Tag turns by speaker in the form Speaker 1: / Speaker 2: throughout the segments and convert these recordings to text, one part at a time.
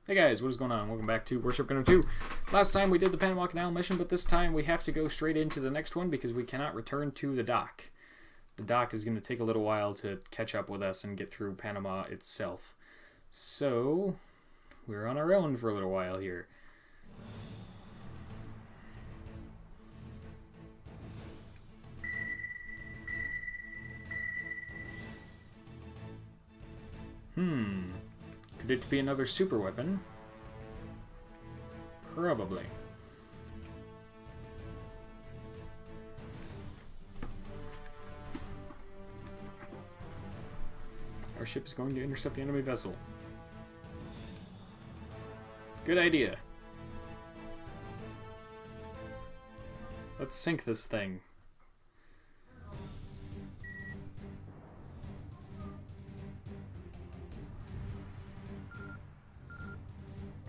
Speaker 1: Hey guys, what is going on? Welcome back to Warship Gunner 2. Last time we did the Panama Canal mission, but this time we have to go straight into the next one because we cannot return to the dock. The dock is going to take a little while to catch up with us and get through Panama itself. So, we're on our own for a little while here. Could it be another super weapon? Probably. Our ship is going to intercept the enemy vessel. Good idea. Let's sink this thing.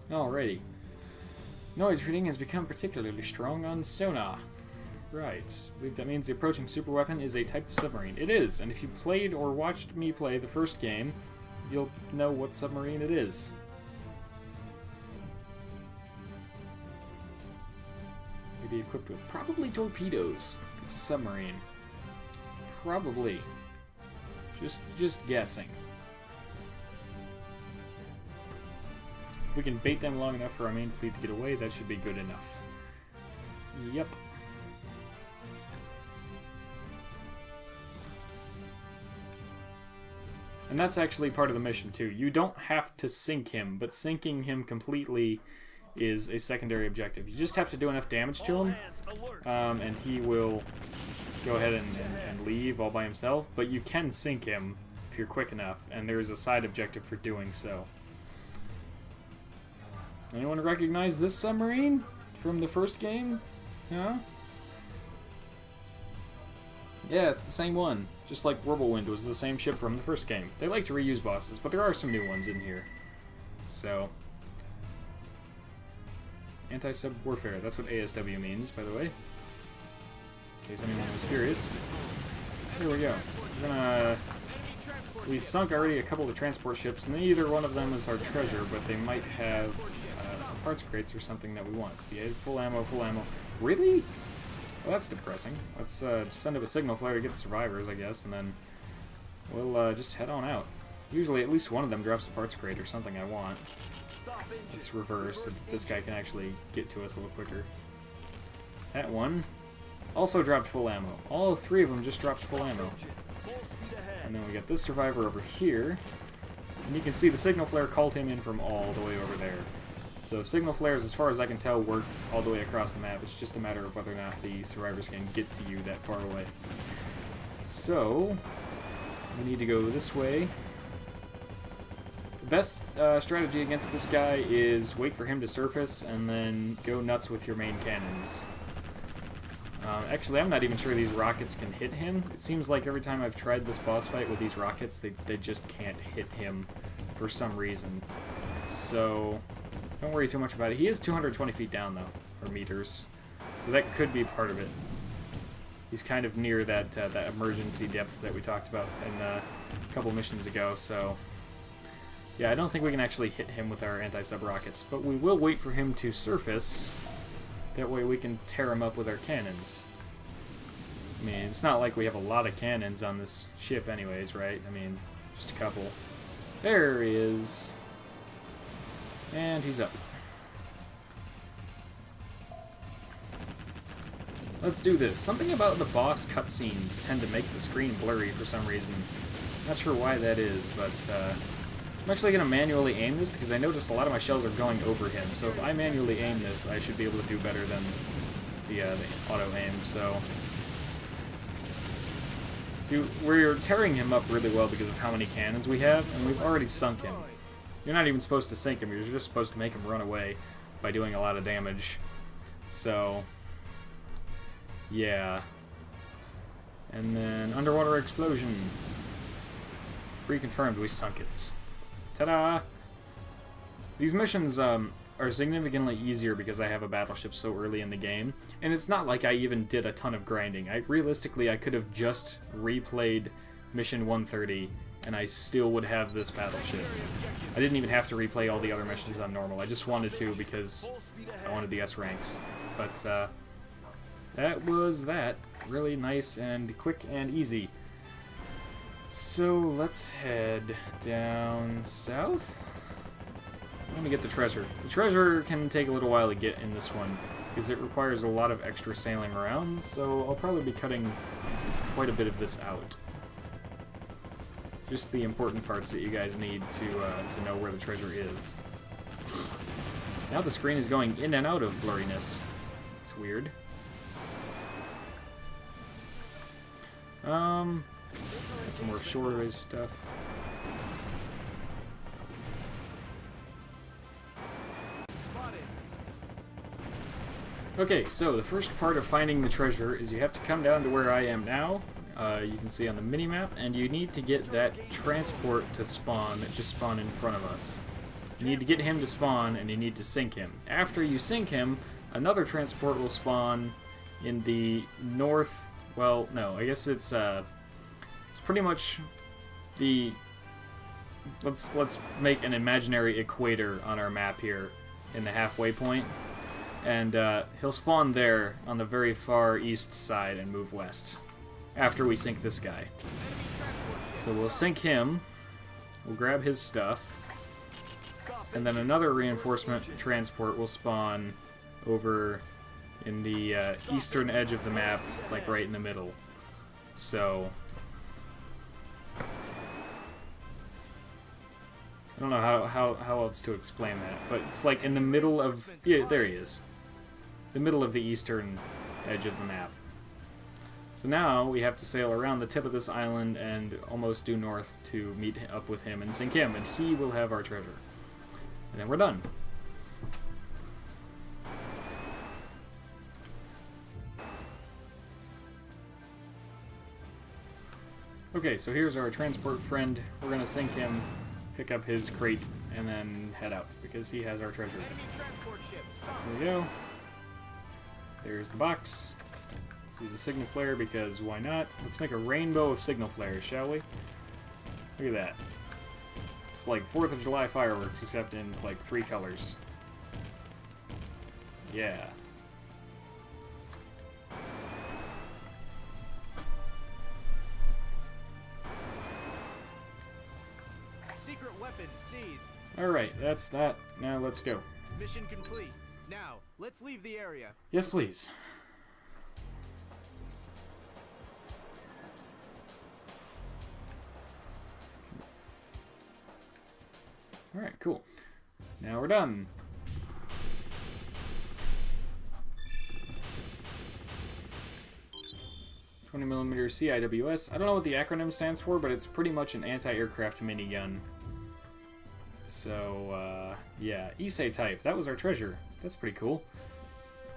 Speaker 1: Alrighty. Noise reading has become particularly strong on sonar. Right. I believe that means the approaching superweapon is a type of submarine. It is, and if you played or watched me play the first game, you'll know what submarine it is. Maybe equipped with probably torpedoes. It's a submarine. Probably. Just guessing. If we can bait them long enough for our main fleet to get away, that should be good enough. Yep. And that's actually part of the mission too. You don't have to sink him, but sinking him completely is a secondary objective. You just have to do enough damage to him, and he will go ahead and leave all by himself, but you can sink him if you're quick enough, and there's a side objective for doing so. Anyone recognize this submarine from the first game? No? Yeah, it's the same one. Just like Whirlwind was the same ship from the first game. They like to reuse bosses, but there are some new ones in here. So, anti-sub warfare. That's what ASW means, by the way. In case anyone was curious. Here we go. We sunk already a couple of the transport ships, and neither one of them is our treasure, but they might have some parts crates or something that we want. See, full ammo, full ammo. Really? Well, that's depressing. Let's just send up a signal flare to get the survivors, I guess, and then we'll just head on out. Usually at least one of them drops a parts crate or something I want. Let's reverse so that this guy can actually get to us a little quicker. That one also dropped full ammo. All three of them just dropped full ammo. And then we got this survivor over here. And you can see the signal flare called him in from all the way over there. So signal flares, as far as I can tell, work all the way across the map. It's just a matter of whether or not the survivors can get to you that far away. So, we need to go this way. The best strategy against this guy is wait for him to surface and then go nuts with your main cannons. Actually, I'm not even sure these rockets can hit him. It seems like every time I've tried this boss fight with these rockets, they just can't hit him for some reason. So, don't worry too much about it. He is 220 feet down, though, or meters, so that could be part of it. He's kind of near that that emergency depth that we talked about in a couple missions ago, so yeah, I don't think we can actually hit him with our anti-sub rockets, but we will wait for him to surface. That way we can tear him up with our cannons. I mean, it's not like we have a lot of cannons on this ship anyways, right? I mean, just a couple. There he is. And he's up. Let's do this. Something about the boss cutscenes tend to make the screen blurry for some reason. Not sure why that is, but I'm actually going to manually aim this because I noticed a lot of my shells are going over him. So if I manually aim this, I should be able to do better than the auto aim. So see, we're tearing him up really well because of how many cannons we have, and we've already sunk him. You're not even supposed to sink him, you're just supposed to make him run away by doing a lot of damage. So, yeah. And then, underwater explosion. Reconfirmed, we sunk it. Ta-da! These missions are significantly easier because I have a battleship so early in the game, and it's not like I even did a ton of grinding. Realistically, I could have just replayed Mission 130 and I still would have this battleship. I didn't even have to replay all the other missions on normal. I just wanted to because I wanted the S ranks. But that was that. Really nice and quick and easy. So let's head down south. Let me get the treasure. The treasure can take a little while to get in this one, because it requires a lot of extra sailing around, so I'll probably be cutting quite a bit of this out. Just the important parts that you guys need to know where the treasure is. Now the screen is going in and out of blurriness. It's weird. Some more shorter stuff. Okay, so the first part of finding the treasure is you have to come down to where I am now. You can see on the minimap, and you need to get that transport to spawn that just spawned in front of us. You need to get him to spawn, and you need to sink him. After you sink him, another transport will spawn in the north. Well, no, I guess it's pretty much the. Let's make an imaginary equator on our map here in the halfway point. And he'll spawn there on the very far east side and move west after we sink this guy. So we'll sink him, we'll grab his stuff, and then another reinforcement transport will spawn over in the eastern edge of the map, like right in the middle. So I don't know how else to explain that, but it's like in the middle of... Yeah, there he is. The middle of the eastern edge of the map. So now we have to sail around the tip of this island and almost due north to meet up with him and sink him, and he will have our treasure. And then we're done. Okay, so here's our transport friend. We're gonna sink him, pick up his crate, and then head out, because he has our treasure. There we go. There's the box. Let's use a signal flare, because why not? Let's make a rainbow of signal flares, shall we? Look at that. It's like 4th of July fireworks, except in, like, 3 colors. Yeah.
Speaker 2: Secret weapon seized.
Speaker 1: Alright, that's that. Now let's go.
Speaker 2: Mission complete. Now, let's leave the area.
Speaker 1: Yes, please. Alright, cool. Now we're done. .20mm CIWS. I don't know what the acronym stands for, but it's pretty much an anti-aircraft minigun. So, yeah. Issei type. That was our treasure. That's pretty cool.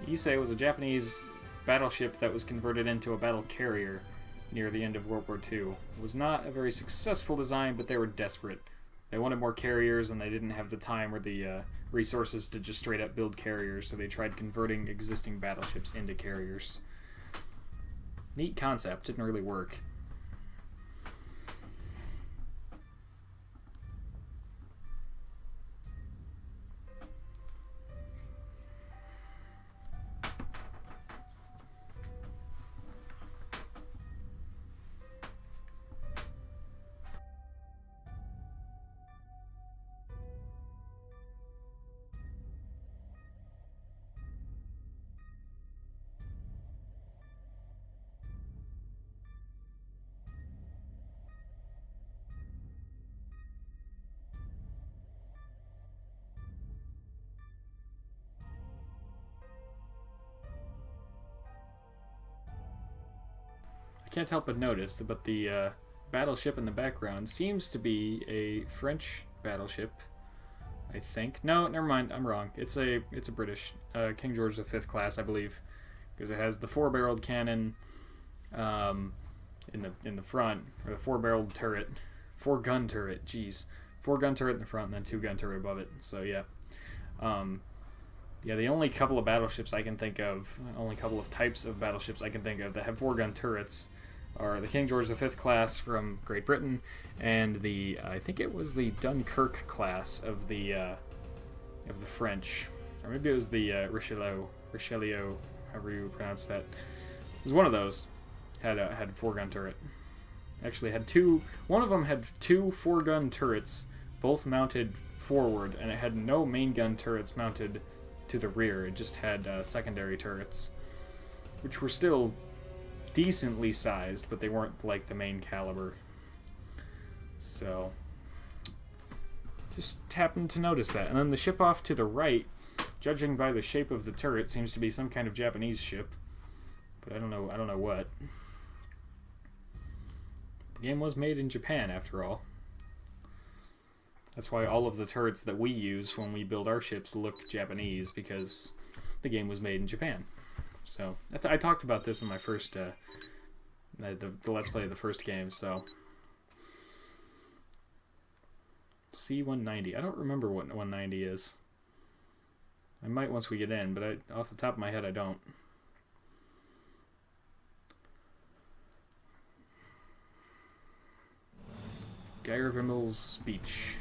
Speaker 1: Issei was a Japanese battleship that was converted into a battle carrier near the end of World War II. It was not a very successful design, but they were desperate. They wanted more carriers, and they didn't have the time or the resources to just straight up build carriers, so they tried converting existing battleships into carriers. Neat concept. Didn't really work. I can't help but notice, but the battleship in the background seems to be a French battleship, I think. No, never mind, I'm wrong. It's a British King George V class, I believe, because it has the 4-barreled cannon in the front, or the 4-barreled turret, 4-gun turret. Jeez, 4-gun turret in the front, and then 2-gun turret above it. So yeah. Yeah, the only couple of battleships I can think of, only couple of types of battleships I can think of that have 4-gun turrets are the King George V class from Great Britain, and the I think it was the Dunkirk class of the French, or maybe it was the Richelieu, however you pronounce that. It was one of those. Had a 4-gun turret. Actually, had two. One of them had 2 4-gun turrets, both mounted forward, and it had no main gun turrets mounted to the rear. It just had secondary turrets, which were still decently sized, but they weren't like the main caliber. So, just happened to notice that. And then the ship off to the right, judging by the shape of the turret, seems to be some kind of Japanese ship, but I don't know what. The game was made in Japan, after all. That's why all of the turrets that we use when we build our ships look Japanese, because the game was made in Japan. So, I talked about this in my first, the Let's Play of the first game, so. C-190. I don't remember what 190 is. I might once we get in, but off the top of my head, I don't. Guyvermill's speech.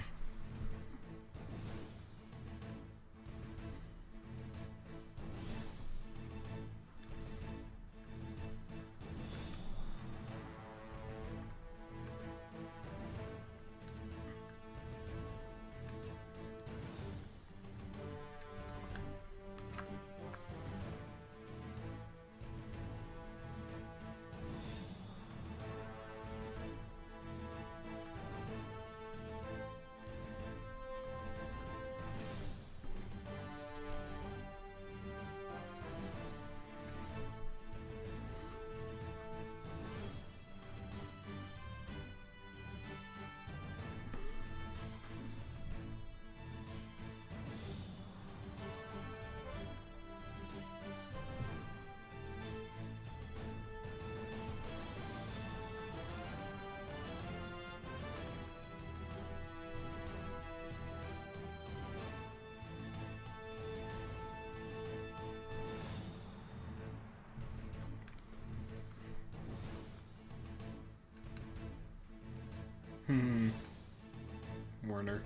Speaker 1: Warner.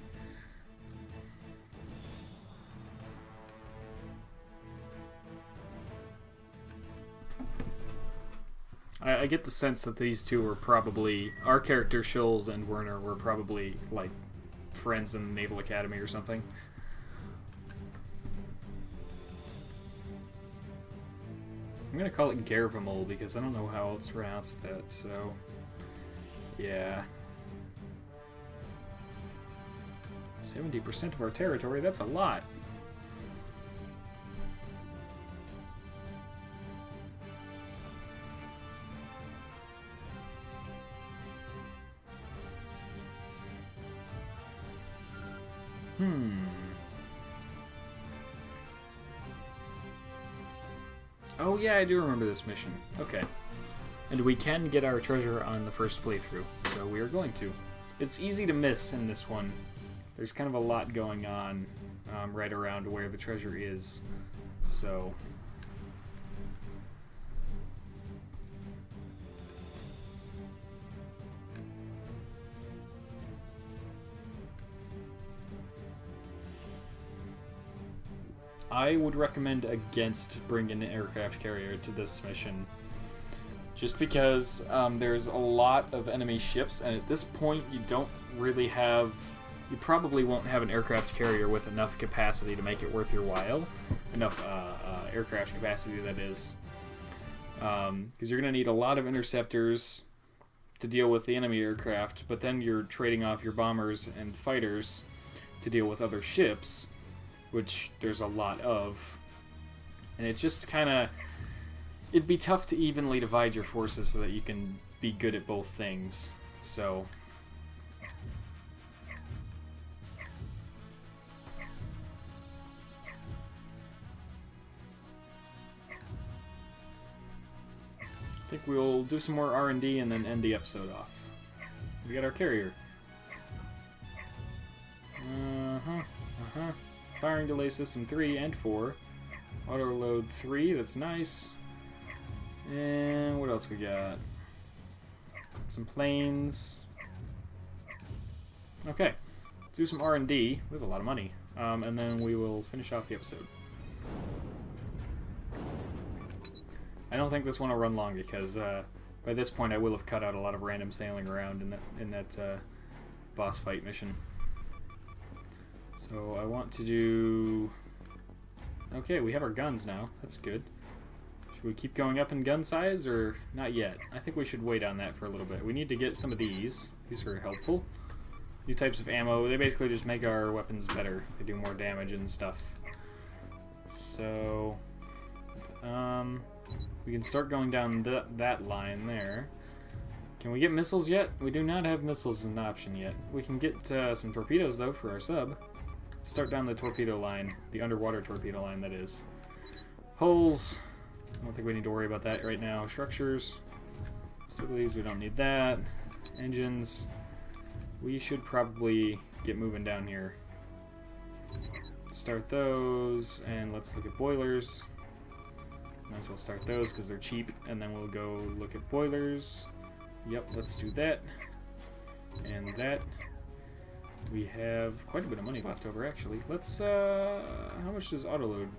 Speaker 1: I get the sense that these two were probably, our character Schulz and Werner were probably like friends in the Naval Academy or something. I'm gonna call it Gervimel because I don't know how else to pronounce that, so yeah. 70% of our territory, that's a lot. Oh yeah, I do remember this mission. Okay. And we can get our treasure on the first playthrough, so we are going to. It's easy to miss in this one. There's kind of a lot going on right around where the treasure is, so... I would recommend against bringing an aircraft carrier to this mission, just because there's a lot of enemy ships, and at this point you don't really have... You probably won't have an aircraft carrier with enough capacity to make it worth your while. Enough aircraft capacity, that is. Because you're going to need a lot of interceptors to deal with the enemy aircraft, but then you're trading off your bombers and fighters to deal with other ships, which there's a lot of. And it just kind of... It'd be tough to evenly divide your forces so that you can be good at both things. So... I think we'll do some more R&D and then end the episode off. We got our carrier. Firing delay system 3 and 4. Auto load 3, that's nice. And what else we got? some planes. Okay, let's do some R&D. We have a lot of money. And then we will finish off the episode. I don't think this one will run long because by this point I will have cut out a lot of random sailing around in that boss fight mission. So I want to do... Okay, we have our guns now. That's good. Should we keep going up in gun size or not yet? I think we should wait on that for a little bit. We need to get some of these. These are helpful. New types of ammo. They basically just make our weapons better. They do more damage and stuff. So... we can start going down that line there. Can we get missiles yet? We do not have missiles as an option yet. We can get some torpedoes, though, for our sub. Let's start down the torpedo line. The underwater torpedo line, that is. Hulls. I don't think we need to worry about that right now. Structures. Facilities, we don't need that. Engines. We should probably get moving down here. Start those, and let's look at boilers. Might as well start those because they're cheap, and then we'll go look at boilers. Yep, let's do that. And that. We have quite a bit of money left over, actually. Let's, how much does autoload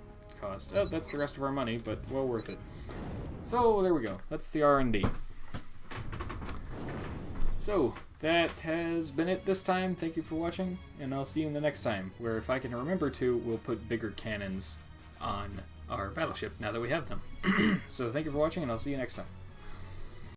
Speaker 1: cost? Oh, that's the rest of our money, but well worth it. So, there we go. That's the R&D. So, that has been it this time. Thank you for watching, and I'll see you in the next time, where if I can remember to, we'll put bigger cannons on our battleship now that we have them. So thank you for watching, and I'll see you next time.